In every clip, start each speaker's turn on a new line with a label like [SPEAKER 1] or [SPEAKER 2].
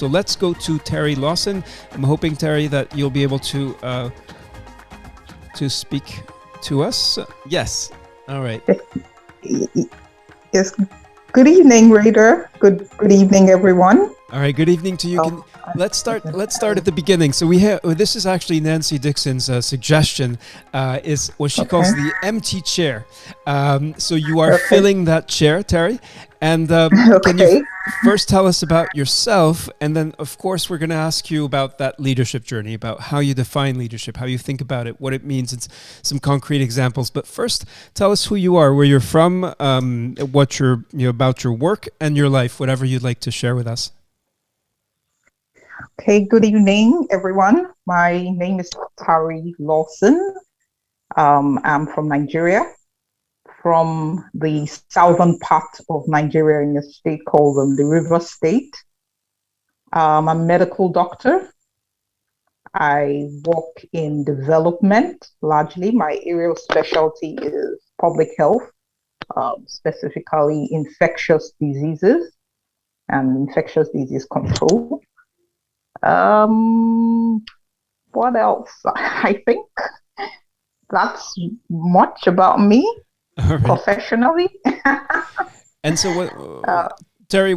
[SPEAKER 1] So let's go to Tari Lawson. I'm hoping, Tari, that you'll be able to speak to us. Yes. All right.
[SPEAKER 2] Yes. Good evening, Raider. Good evening, everyone.
[SPEAKER 1] All right. Good evening to you. Let's start at the beginning. So this is actually Nancy Dixon's suggestion. Is what she calls the empty chair. So you are filling that chair, Tari. And can you first tell us about yourself? And then, of course, we're going to ask you about that leadership journey, about how you define leadership, how you think about it, what it means, and some concrete examples. But first, tell us who you are, where you're from, what about your work and your life, whatever you'd like to share with us.
[SPEAKER 2] Okay, good evening, everyone. My name is Tari Lawson. I'm from Nigeria, from the southern part of Nigeria in a state called the River State. I'm a medical doctor. I work in development largely. My area of specialty is public health, specifically infectious diseases and infectious disease control. What else? I think that's much about me professionally.
[SPEAKER 1] And so what, Tari,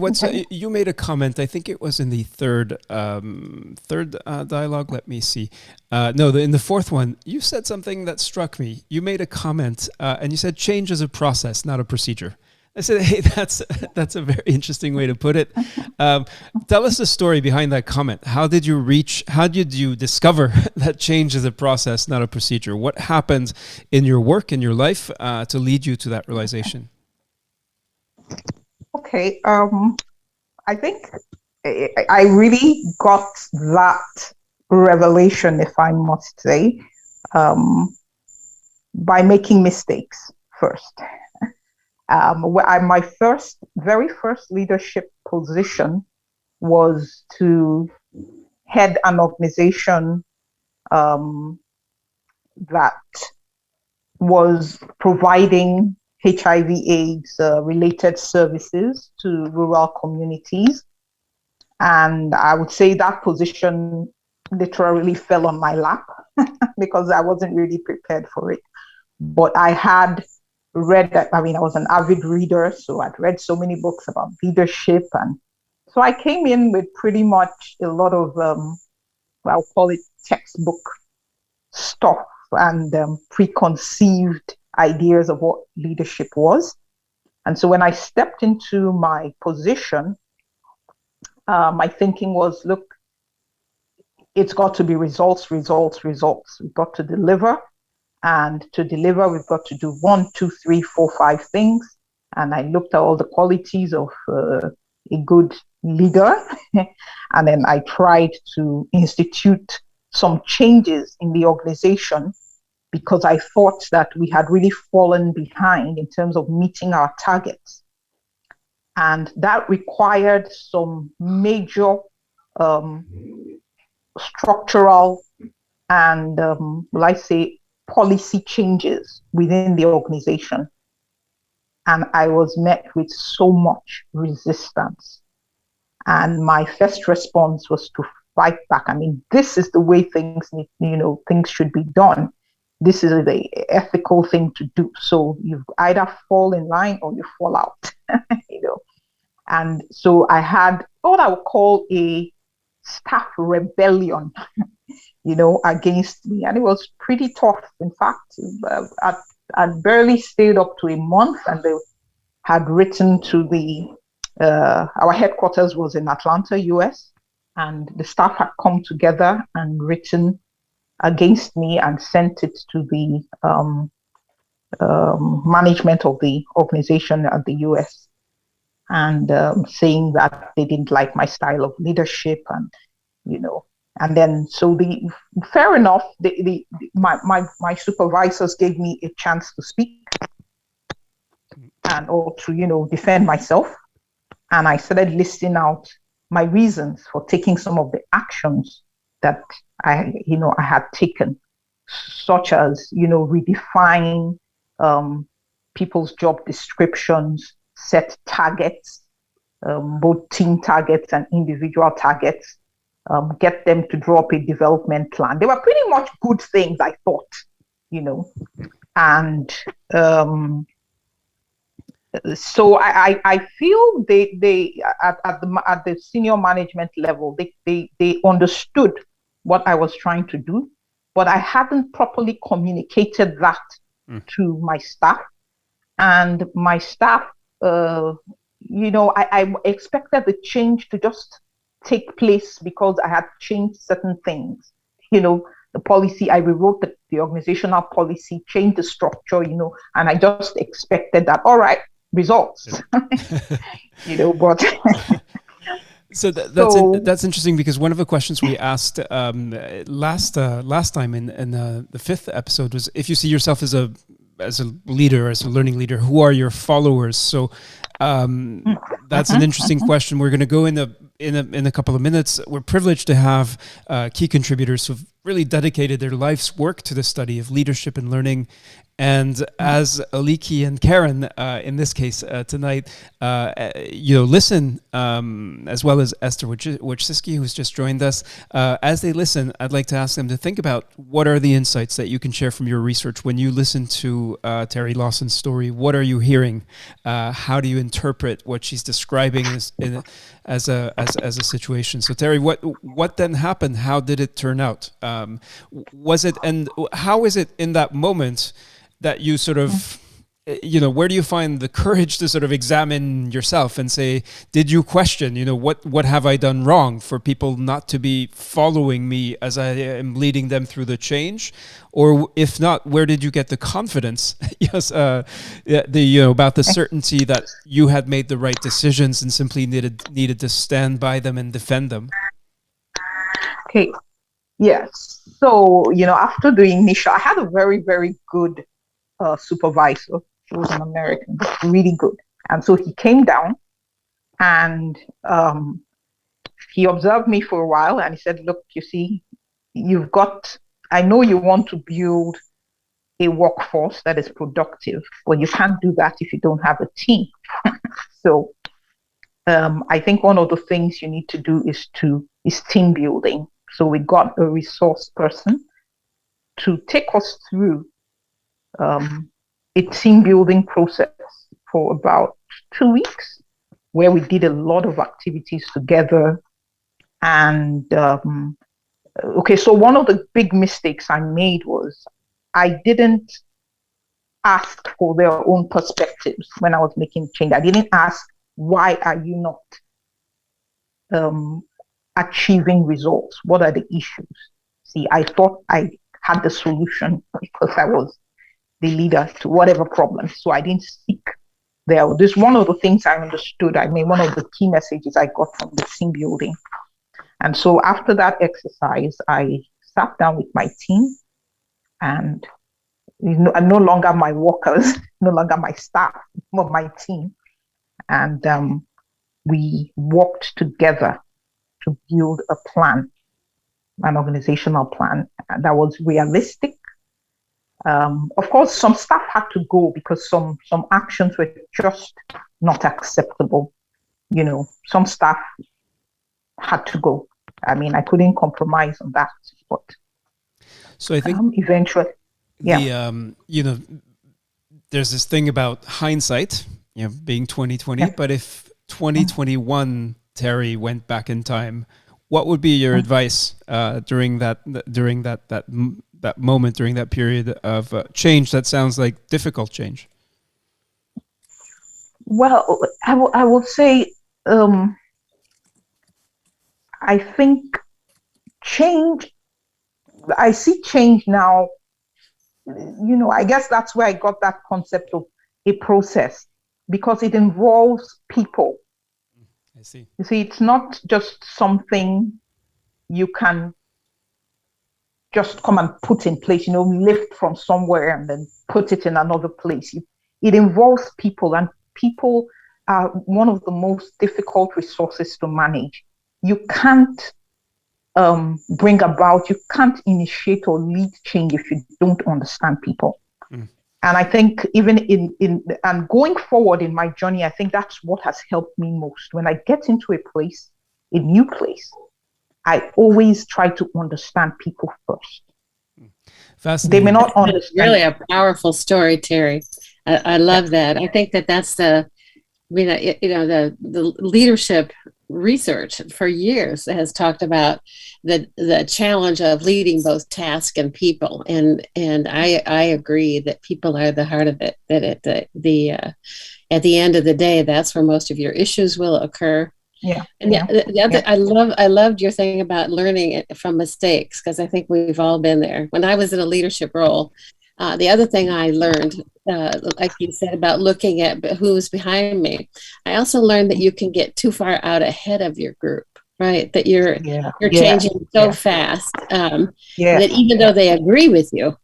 [SPEAKER 1] you made a comment, I think it was in the third dialogue, let me see. In the fourth one, you said something that struck me. You made a comment and you said change is a process, not a procedure. I said, hey, that's a very interesting way to put it. Tell us the story behind that comment. How did you discover that change is a process, not a procedure? What happened in your work, in your life, to lead you to that realization?
[SPEAKER 2] Okay. I think I really got that revelation, if I must say, by making mistakes first. My very first leadership position was to head an organization that was providing HIV AIDS related services to rural communities. And I would say that position literally fell on my lap because I wasn't really prepared for it. But I had read that, I was an avid reader, so I'd read so many books about leadership. And so I came in with pretty much a lot of, I'll call it textbook stuff and preconceived ideas of what leadership was. And so when I stepped into my position, my thinking was, look, it's got to be results. We've got to deliver. And to deliver, we've got to do 1, 2, 3, 4, 5 things. And I looked at all the qualities of a good leader. And then I tried to institute some changes in the organization because I thought that we had really fallen behind in terms of meeting our targets. And that required some major structural and, policy changes within the organization. And I was met with so much resistance. And my first response was to fight back. This is the way things should be done. This is the ethical thing to do. So you either fall in line or you fall out, And so I had what I would call a staff rebellion against me. And it was pretty tough. In fact, I'd barely stayed up to a month, and they had written to our headquarters was in Atlanta, US, and the staff had come together and written against me and sent it to the management of the organization at the US, and saying that they didn't like my style of leadership, and and then so fair enough, my supervisors gave me a chance to speak and or to defend myself, and I started listing out my reasons for taking some of the actions that I had taken, such as redefine people's job descriptions, set targets both team targets and individual targets, get them to draw up a development plan. They were pretty much good things, I thought, and so I feel they at the senior management level, they understood what I was trying to do, but I hadn't properly communicated that to my staff. And my staff, I expected the change to just take place because I had changed certain things. The policy, I rewrote the organizational policy, changed the structure, and I just expected that, all right, results. But
[SPEAKER 1] so that's interesting, because one of the questions we asked last time in the fifth episode was, if you see yourself as a leader, as a learning leader, who are your followers? So that's an interesting question. We're going to go in a couple of minutes. We're privileged to have key contributors who've really dedicated their life's work to the study of leadership and learning. And as Aliki and Karen, in this case tonight, listen, as well as Esther Wojcicki, who's just joined us, as they listen, I'd like to ask them to think about what are the insights that you can share from your research when you listen to Tari Lawson's story. What are you hearing? How do you interpret what she's describing as a situation? So Tari, what then happened? How did it turn out? Was it, and how is it in that moment that you sort of, where do you find the courage to sort of examine yourself and say, did you question, what have I done wrong for people not to be following me as I am leading them through the change? Or if not, where did you get the confidence, about the certainty that you had made the right decisions and simply needed to stand by them and defend them?
[SPEAKER 2] Okay. Yes. So, after the initial, I had a very, very good supervisor. He was an American, really good. And so he came down and he observed me for a while and he said, look, you see, I know you want to build a workforce that is productive, but you can't do that if you don't have a team. So I think one of the things you need to do is team building. So we got a resource person to take us through a team building process for about 2 weeks, where we did a lot of activities together. And so one of the big mistakes I made was I didn't ask for their own perspectives when I was making change. I didn't ask, why are you not achieving results? What are the issues? See, I thought I had the solution because I was the leader to whatever problem. So I didn't seek there. This one of the things I understood. I mean, one of the key messages I got from the team building. And so after that exercise, I sat down with my team, and no longer my workers, no longer my staff, but my team. And we worked together to build a plan, an organizational plan that was realistic. Of course, some staff had to go because some actions were just not acceptable. Some staff had to go. I mean, I couldn't compromise on that. But
[SPEAKER 1] so I think
[SPEAKER 2] eventually, yeah.
[SPEAKER 1] There's this thing about hindsight, being 2020. Yeah. But if 2021 Tari went back in time, what would be your advice during that moment, during that period of change that sounds like difficult change?
[SPEAKER 2] Well, I will say, I think change, I see change now, I guess that's where I got that concept of a process, because it involves people.
[SPEAKER 1] I see.
[SPEAKER 2] You see, it's not just something you can just come and put in place, lift from somewhere and then put it in another place. It involves people, and people are one of the most difficult resources to manage. You can't you can't initiate or lead change if you don't understand people. And I think even in and going forward in my journey, I think that's what has helped me most. When I get into a new place, I always try to understand people first. They may
[SPEAKER 1] Fascinating.
[SPEAKER 2] not understand.
[SPEAKER 3] Really a powerful story, Terry. I love that. I think that's the, I mean, the leadership research for years has talked about the challenge of leading both task and people, and I agree that people are the heart of it. That at the end of the day, that's where most of your issues will occur.
[SPEAKER 2] Yeah.
[SPEAKER 3] And the other, I loved your thing about learning from mistakes, because I think we've all been there. When I was in a leadership role, the other thing I learned, like you said, about looking at who's behind me, I also learned that you can get too far out ahead of your group, right? That you're changing so fast that even though they agree with you,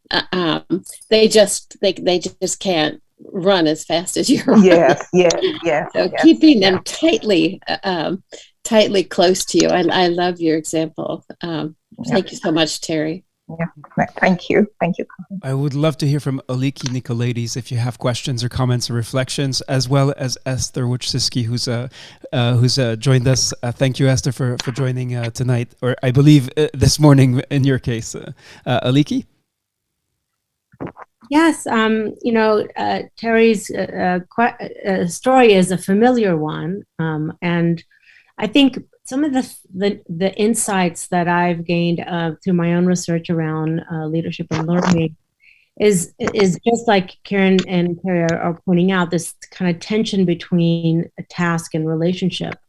[SPEAKER 3] they just can't run as fast as you.
[SPEAKER 2] Yes.
[SPEAKER 3] So keeping them tightly close to you. I love your example. Thank you so much, Terry.
[SPEAKER 2] Yeah, thank you.
[SPEAKER 1] I would love to hear from Aliki Nicolaides if you have questions or comments or reflections, as well as Esther Wojcicki, who's joined us. Thank you, Esther, for joining tonight, or I believe this morning in your case. Aliki?
[SPEAKER 4] Yes, Terry's story is a familiar one, and I think some of the insights that I've gained through my own research around leadership and learning is just like Karen and Terry are pointing out, this kind of tension between a task and relationship.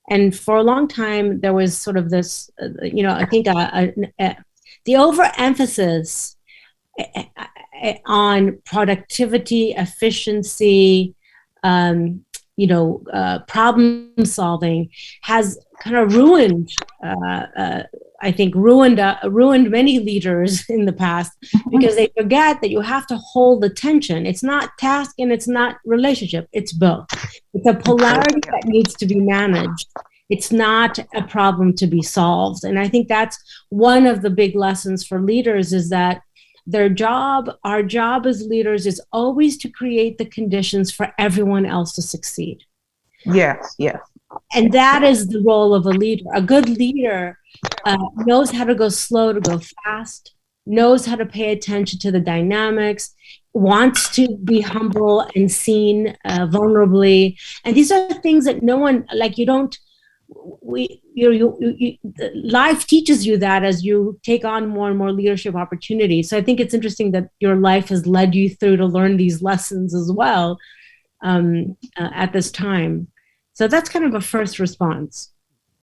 [SPEAKER 4] And for a long time, there was sort of this, I think the overemphasis on productivity, efficiency, problem solving has kind of ruined many leaders in the past, because they forget that you have to hold the tension. It's not task and it's not relationship, it's both. It's a polarity that needs to be managed. It's not a problem to be solved. And I think that's one of the big lessons for leaders, is that our job as leaders is always to create the conditions for everyone else to succeed.
[SPEAKER 2] Yes.
[SPEAKER 4] And that is the role of a leader. A good leader knows how to go slow to go fast, knows how to pay attention to the dynamics, wants to be humble and seen vulnerably. And these are things that no one, like life teaches you that as you take on more and more leadership opportunities. So I think it's interesting that your life has led you through to learn these lessons as well at this time. So that's kind of a first response.